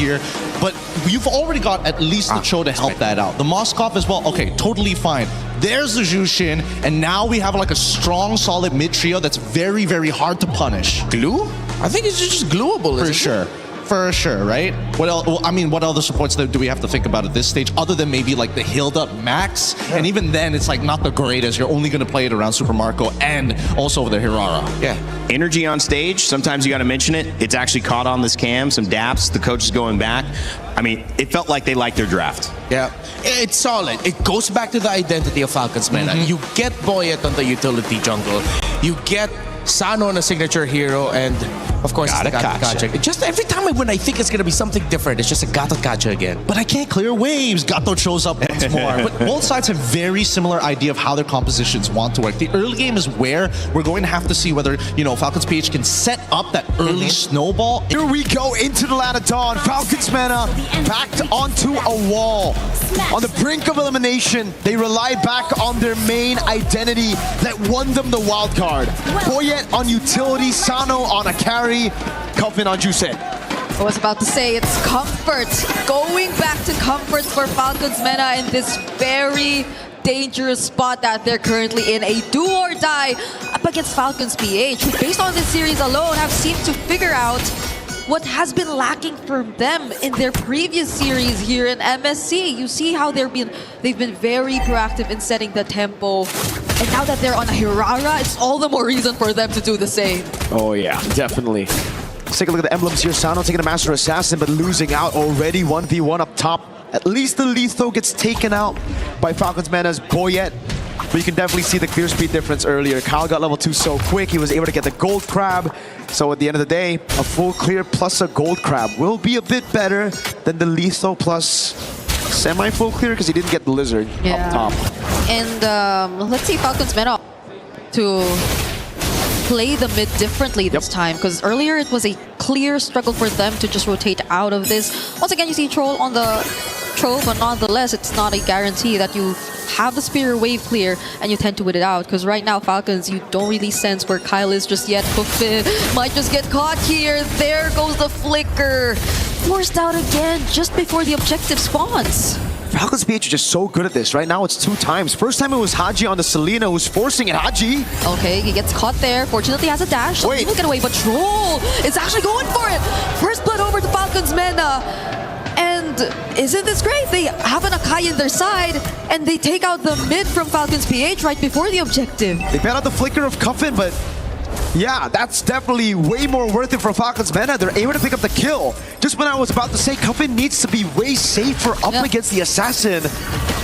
here, but you've already got at least the Cho to help that out. The Moskov as well, okay, totally fine. There's the Jushin, and now we have like a strong, solid mid trio that's very, very hard to punish. Glue? I think it's just glueable, For sure. For sure, right? What else? Well, I mean, what other supports do we have to think about at this stage, other than maybe like the healed up Max? Yeah. And even then, it's like not the greatest. You're only going to play it around Super Marco and also the Hirara. Yeah. Energy on stage, sometimes you got to mention it. It's actually caught on this cam, some daps, the coach is going back. I mean, it felt like they liked their draft. Yeah, it's solid. It goes back to the identity of Falcons, Mena. You get Boyet on the utility jungle. You get Sano on a signature hero, and of course, it's the Gato. Just every time when I think it's going to be something different, it's just a Gato Kacha again. But I can't clear waves. Gato shows up once more. But both sides have very similar idea of how their compositions want to work. The early game is where we're going to have to see whether, you know, Falcons PH can set up that early snowball. Here we go into the land of dawn. Falcons Mena backed onto a wall. On the brink of elimination, they rely back on their main identity that won them the wild card. Boyet on utility, Sano on a carry, Cuffin on Jushin. I was about to say, it's comfort. Going back to comfort for Falcons Mena in this very dangerous spot that they're currently in. A do or die up against Falcons PH, who based on this series alone have seemed to figure out what has been lacking for them in their previous series here in MSC. You see how they've been very proactive in setting the tempo. And now that they're on a Hirara, it's all the more reason for them to do the same. Oh yeah, definitely. Let's take a look at the emblems here. Sano taking a Master Assassin, but losing out already. 1v1 up top. At least the Letho gets taken out by Falcons Mena's Boyet. But you can definitely see the clear speed difference earlier. Kyle got level 2 so quick, he was able to get the gold crab. So at the end of the day, a full clear plus a gold crab will be a bit better than the Letho plus semi-full clear because he didn't get the lizard up top. And let's see Falcons Mena to play the mid differently this time, because earlier it was a clear struggle for them to just rotate out of this. Once again, you see Troll on the Troll, but nonetheless, it's not a guarantee that you have the Spear wave clear and you tend to win it out, because right now Falcons, you don't really sense where Kyle is just yet. Hoofin might just get caught here. There goes the flicker. Forced out again just before the objective spawns. Falcons PH are just so good at this. Right now it's 2 times. First time it was Haji on the Selena who's forcing it. Haji! Okay, he gets caught there. Fortunately, he has a dash. So he will get away, but Troll is actually going for it. First blood over to Falcons Mena. And isn't this great? They have an Akai in their side, and they take out the mid from Falcons PH right before the objective. They bet out the flicker of Cuffin, but yeah, that's definitely way more worth it for Falcons Mena. They're able to pick up the kill. Just when I was about to say Cuffin needs to be way safer up against the Assassin,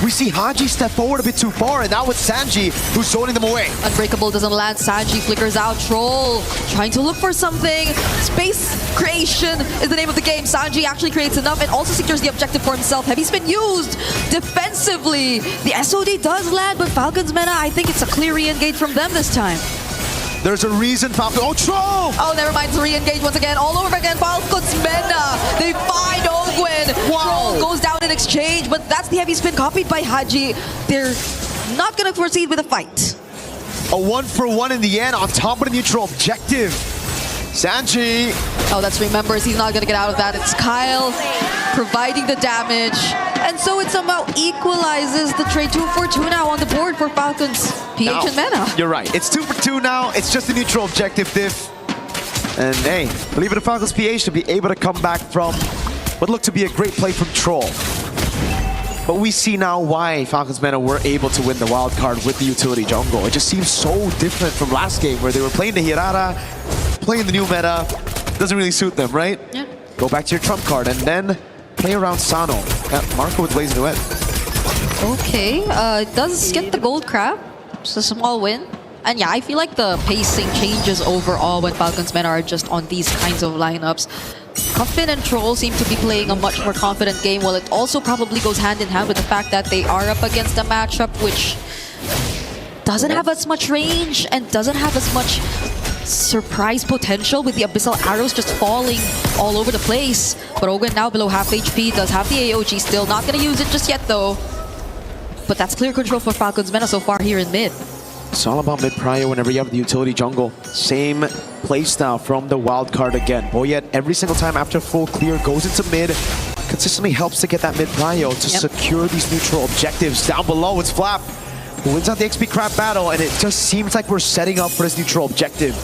we see Haji step forward a bit too far, and now it's Sanji who's zoning them away. Unbreakable doesn't land. Sanji flickers out. Troll trying to look for something. Space creation is the name of the game. Sanji actually creates enough and also secures the objective for himself. Heavy spin used defensively. The SOD does land, but Falcons Mena, I think it's a clear re-engage from them this time. There's a reason Falcons... Oh, Troll! Oh, never mind. Re-engage once again. All over again. Falcons Mena. They find Ogwin. Wow. Troll goes down in exchange, but that's the heavy spin copied by Haji. They're not going to proceed with a fight. A 1-for-1 in the end on top of the neutral objective. Sanji. Oh, that's remembers. He's not going to get out of that. It's Kyle providing the damage. And so it somehow equalizes the trade. 2 for 2 now on the board for Falcons, PH and Mena. You're right. It's 2 for 2 now. It's just a neutral objective diff. And hey, believe it to Falcons PH to be able to come back from what looked to be a great play from Troll. But we see now why Falcons Mena were able to win the wild card with the utility jungle. It just seems so different from last game where they were playing the Hirara, playing the new meta. Doesn't really suit them, right? Yeah. Go back to your trump card and then play around Sano. Marco with Blaze Duet. Okay, it does get the gold crab. It's a small win. And yeah, I feel like the pacing changes overall when Falcons Mena are just on these kinds of lineups. Cuffin and Troll seem to be playing a much more confident game, while it also probably goes hand in hand with the fact that they are up against a matchup which doesn't have as much range and doesn't have as much surprise potential, with the Abyssal Arrows just falling all over the place. But Ogwin now below half HP, does have the AOG still. Not going to use it just yet though. But that's clear control for Falcons Mena so far here in mid. It's all about mid-prio whenever you have the utility jungle. Same playstyle from the wild card again. Boyet, every single time after full clear, goes into mid, consistently helps to get that mid-prio to secure these neutral objectives. Down below, it's Flap who wins out the XP crap battle, and it just seems like we're setting up for this neutral objective.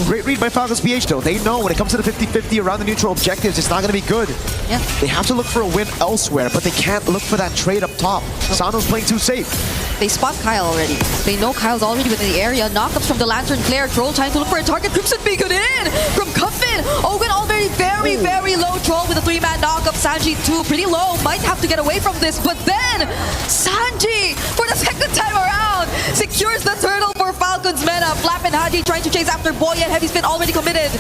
Great read by Falcons PH though. They know when it comes to the 50-50 around the neutral objectives, it's not going to be good. Yeah. They have to look for a win elsewhere, but they can't look for that trade up top. Sano's playing too safe. They spot Kyle already. They know Kyle's already within the area. Knockups from the Lantern Flare. Troll trying to look for a target. Crimson Beacon in from Cuffin. Ogun already very low. Troll with a 3-man knockup. Sanji 2 pretty low. Might have to get away from this. But then Sanji, for the second time around, secures the turtle for Falcons Mena. Flap and Haji trying to chase after Boyet. Heavy spin already committed.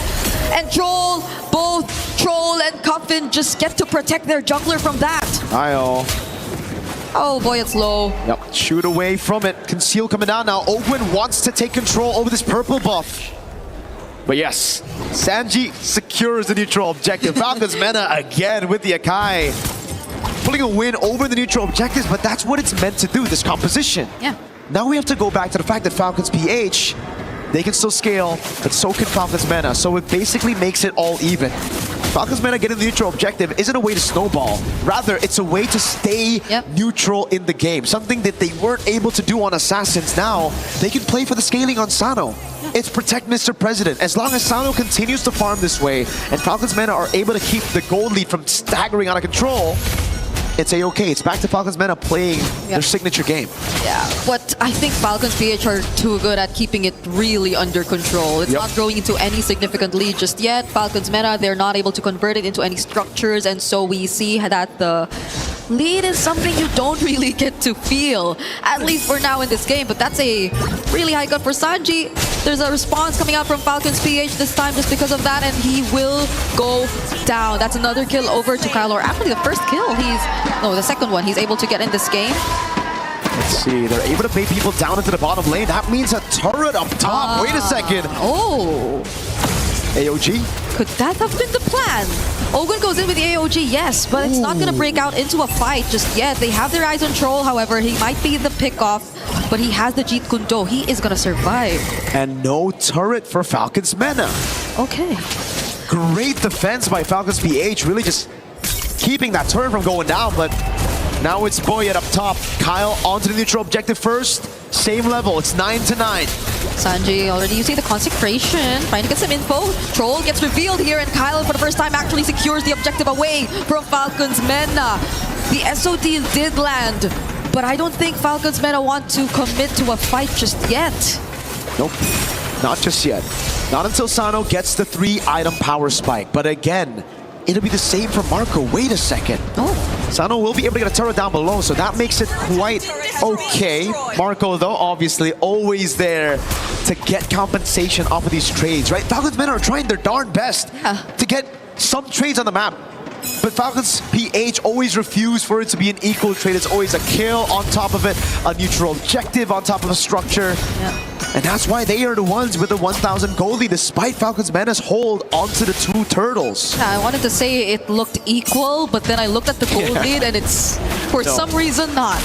And Troll, both Troll and Cuffin just get to protect their jungler from that. Oh boy, it's low. Yep, shoot away from it. Conceal coming down now. Ogun wants to take control over this purple buff. But yes, Sanji secures the neutral objective. Falcons Mena again with the Akai. Pulling a win over the neutral objectives, but that's what it's meant to do, this composition. Yeah. Now we have to go back to the fact that Falcons PH, they can still scale, but so can Falcons Mena. So it basically makes it all even. Falcons Mena getting the neutral objective isn't a way to snowball. Rather, it's a way to stay neutral in the game. Something that they weren't able to do on Assassins. Now, they can play for the scaling on Sano. It's protect Mr. President. As long as Sano continues to farm this way, and Falcons Mena are able to keep the gold lead from staggering out of control, it's a-okay. It's back to Falcons Mena playing their signature game. Yeah, but I think Falcons PH are too good at keeping it really under control. It's not growing into any significant lead just yet. Falcons Mena, they're not able to convert it into any structures, and so we see that the lead is something you don't really get to feel, at least for now in this game. But that's a really high cut for Sanji. There's a response coming out from Falcons PH this time just because of that, and he will go down. That's another kill over to Kyle, or actually the first kill. The second one he's able to get in this game. Let's see, they're able to bait people down into the bottom lane. That means a turret up top. Wait a second. Oh. AOG? Could that have been the plan? Ogun goes in with the AOG, yes, but it's not going to break out into a fight just yet. They have their eyes on Troll, however. He might be the pick-off, but he has the Jeet Kundo. He is going to survive. And no turret for Falcons Mena. Okay. Great defense by Falcons PH, really just keeping that turret from going down, but now it's Boyet up top. Kyle onto the neutral objective first. Same level, it's 9-9. Sanji already using the consecration, trying to get some info. Troll gets revealed here, and Kyle for the first time actually secures the objective away from Falcons Mena. The SOD did land, but I don't think Falcons Mena want to commit to a fight just yet. Nope, not just yet. Not until Sano gets the 3-item power spike. But again, it'll be the same for Marco. Wait a second. Sano will be able to get a turret down below, so that makes it quite okay. Marco, though, obviously always there to get compensation off of these trades, right? Falcons Mena are trying their darn best to get some trades on the map. But Falcons PH always refuse for it to be an equal trade. It's always a kill on top of it, a neutral objective on top of a structure. And that's why they are the ones with the 1,000 gold lead, despite Falcons Mena's hold onto the 2 turtles. I wanted to say it looked equal, but then I looked at the gold lead and it's, for some reason, not.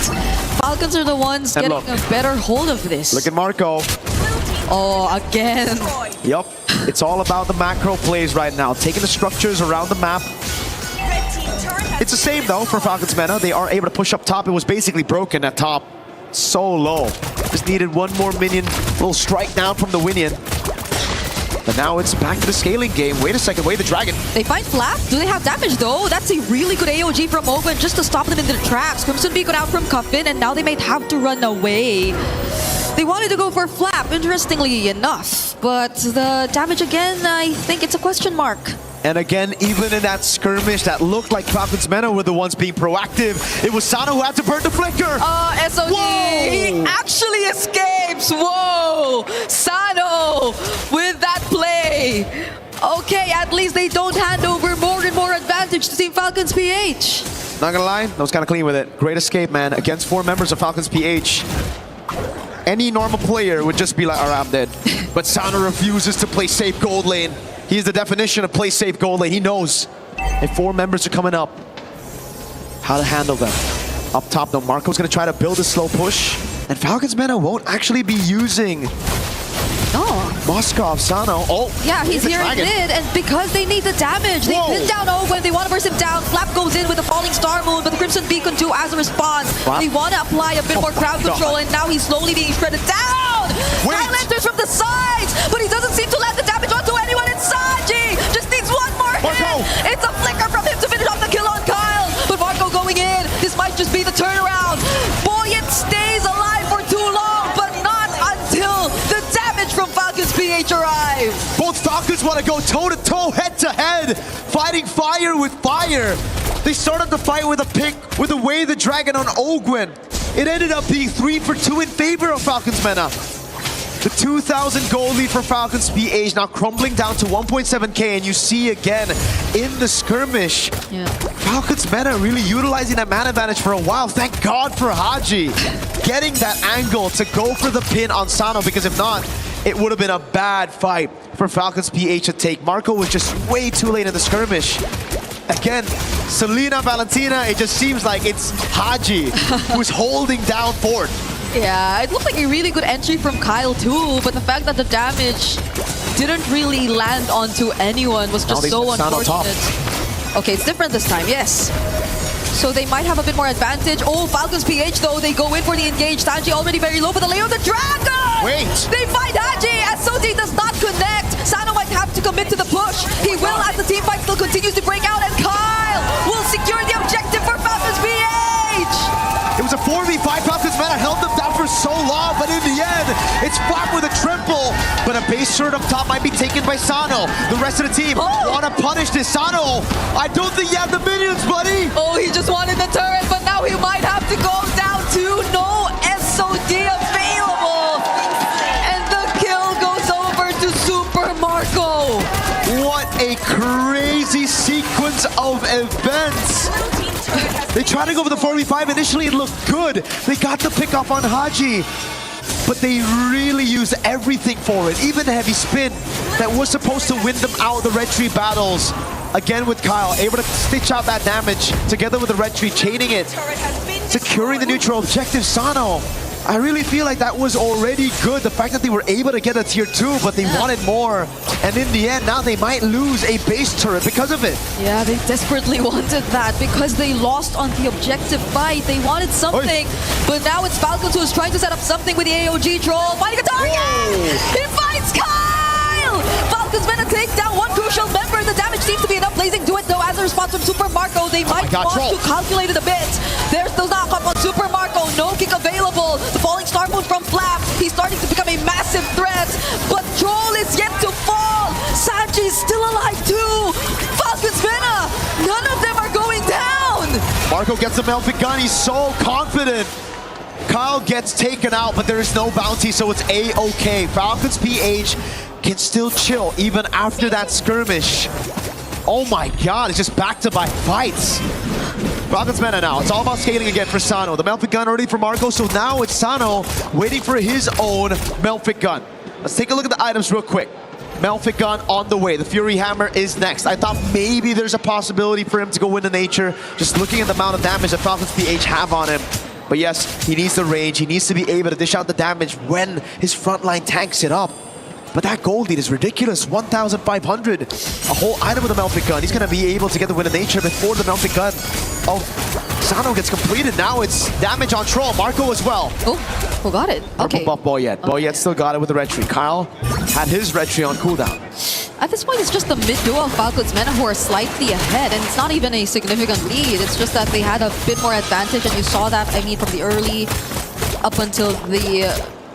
Falcons are the ones getting a better hold of this. Look at Marco. Oh, again. Yep, it's all about the macro plays right now, taking the structures around the map. It's the same though for Falcons Mena. They are able to push up top. It was basically broken at top. So low. Just needed one more minion. Little strike down from the Winion. But now it's back to the scaling game. Wait a second, wait the dragon. They find Flap. Do they have damage though? That's a really good AOG from Ogun just to stop them in their tracks. Crimson Beacon out from Cuffin, and now they might have to run away. They wanted to go for Flap, interestingly enough. But the damage again, I think it's a question mark. And again, even in that skirmish that looked like Falcons Mena were the ones being proactive, it was Sano who had to burn the flicker. SOD, he actually escapes. Whoa, Sano with that play. Okay, at least they don't hand over more and more advantage to Team Falcons PH. Not gonna lie, that was kind of clean with it. Great escape, man, against 4 members of Falcons PH. Any normal player would just be like, alright, I'm dead. But Sano refuses to play safe gold lane. He is the definition of play safe gold lane. He knows if 4 members are coming up, how to handle them. Up top though, Marco's gonna try to build a slow push. And Falcons Mena won't actually be using Moskov, Sano. Oh, yeah, he's here in mid, and because they need the damage, they pin down Owen, they want to burst him down. Flap goes in with the falling star moon, but the Crimson Beacon too as a response. They want to apply a bit more crowd control, and now he's slowly being shredded down. Kyle enters from the sides, but he doesn't seem to land the damage onto anyone in Sanji. Just needs one more hit. It's a flicker from him to finish off the kill on Kyle, but Marco going in. This might just be the turnaround. Boyet stays alive for too long, but not until the damage from Falcons PH arrive. Both Falcons want to go toe-to-toe, head-to-head, fighting fire with fire. They started the fight with a pick, with a Way the Dragon on Ogwin. It ended up being 3 for 2 in favor of Falcons Mena. The 2,000 goal lead for Falcons PH now crumbling down to 1.7k, and you see again in the skirmish, Falcons Mena really utilizing that man advantage for a while. Thank God for Haji getting that angle to go for the pin on Sano, because if not, it would have been a bad fight for Falcons PH to take. Marco was just way too late in the skirmish. Again, Selena, Valentina, it just seems like it's Haji who's holding down Ford. Yeah, it looked like a really good entry from Kyle too, but the fact that the damage didn't really land onto anyone was just so unfortunate. Okay, it's different this time, yes. So they might have a bit more advantage. Oh, Falcons PH though, they go in for the engage. Sanji already very low, but the Leo the Dragon! Wait! They find Haji as Soti does not connect. Sano might have to commit to the push. He will as the team fight still continues to break out, and Kyle will secure the objective for Falcons PH! It was a 4v5. Falcons Mena held them down for so long, but in the end, it's Flap with a triple. But a base turret up top might be taken by Sano. The rest of the team want to punish this. Sano, I don't think you have the minions, buddy. Oh, he just wanted the turret, but now he might have to go down to no SOD available. And the kill goes over to Super Marco. What a crazy sequence of events. They tried to go for the 4v5. Initially, it looked good. They got the pick off on Haji, but they really used everything for it. Even the heavy spin that was supposed to win them out the red tree battles. Again with Kyle, able to stitch out that damage together with the red tree, chaining it, securing the neutral objective. Sano, I really feel like that was already good. The fact that they were able to get a tier 2, but they wanted more. And in the end, now they might lose a base turret because of it. Yeah, they desperately wanted that because they lost on the objective fight. They wanted something, but now it's Falcons who is trying to set up something with the AOG troll. Finding a target! He finds Kyle! Falcons Mena take down one crucial member. The damage seems to be enough. Blazing do it though as a response from Super Marco. They might want to calculate it a bit. There's the knock-up on Super Marco. No kick available. The falling star moon from Flap. He's starting to become a massive threat, but Troll is yet to fall. Sanji is still alive too. Falcons Mena, none of them are going down. Marco gets a Melfic gun. He's so confident. Kyle gets taken out, but there is no bounty, so it's A-OK. Falcons PH can still chill even after that skirmish. Oh my God, it's just back-to-back fights. Falcons Mena now. It's all about scaling again for Sano. The Melfic gun already for Marco, so now it's Sano waiting for his own Melfic gun. Let's take a look at the items real quick. Melfic gun on the way. The Fury Hammer is next. I thought maybe there's a possibility for him to go into nature, just looking at the amount of damage that Falcons PH have on him. But yes, he needs the range. He needs to be able to dish out the damage when his frontline tanks it up. But that gold lead is ridiculous, 1,500. A whole item with the Melfic gun. He's going to be able to get the win of nature before the Melfic gun of Sano gets completed. Now it's damage on Troll. Marco as well. Oh, who got it? Okay. Buff Boyet. Boyet still got it with the red tree. Kyle had his red tree on cooldown. At this point, it's just the mid duo of Falcons Mena who are slightly ahead, and it's not even a significant lead. It's just that they had a bit more advantage, and you saw that, I mean, from the early up until the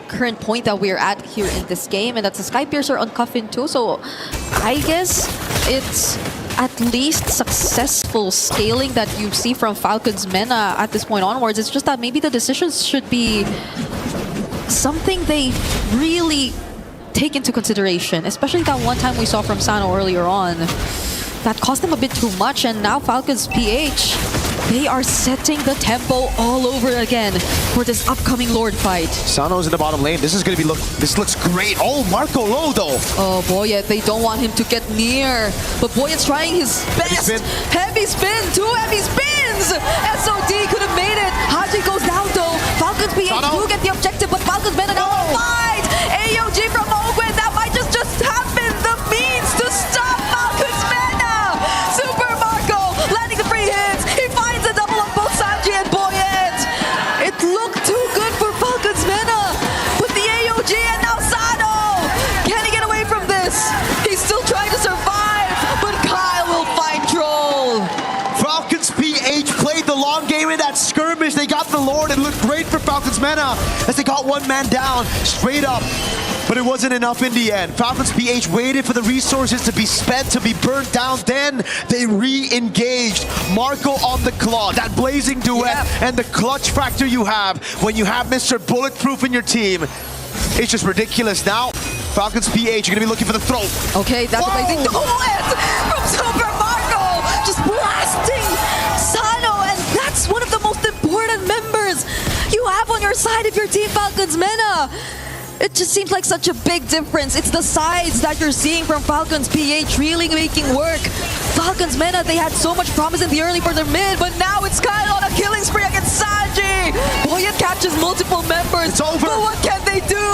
current point that we're at here in this game, and that's a Sky Piercer on Coffin too, so I guess it's at least successful scaling that you see from Falcons Mena at this point onwards. It's just that maybe the decisions should be something they really take into consideration, especially that one time we saw from Sano earlier on. That cost them a bit too much, and now Falcons PH, they are setting the tempo all over again for this upcoming Lord fight. Sano's in the bottom lane. This is going to be this looks great. Oh, Marco low though. Oh, Boyet, they don't want him to get near. But Boyet's trying his best. Heavy spin, 2 heavy spins! SOD could have made it. Haji goes down though. Falcons PH do get the objective. skirmish. They got the Lord. It looked great for Falcons Mena as they got one man down straight up. But it wasn't enough in the end. Falcons PH waited for the resources to be spent, to be burnt down. Then they re-engaged. Marco on the claw. That blazing duet and the clutch factor you have when you have Mr. Bulletproof in your team. It's just ridiculous. Now, Falcons PH are going to be looking for the throw. Okay, that's amazing. Duet from Super Marco! Just blasting Sano, and that's one of the most important members you have on your side of your team, Falcons Mena. It just seems like such a big difference. It's the sides that you're seeing from Falcons PH really making work. Falcons Mena, they had so much promise in the early for their mid, but now it's Kyle on a killing spree against Sanji. Boyet catches multiple members. It's over. But what can they do?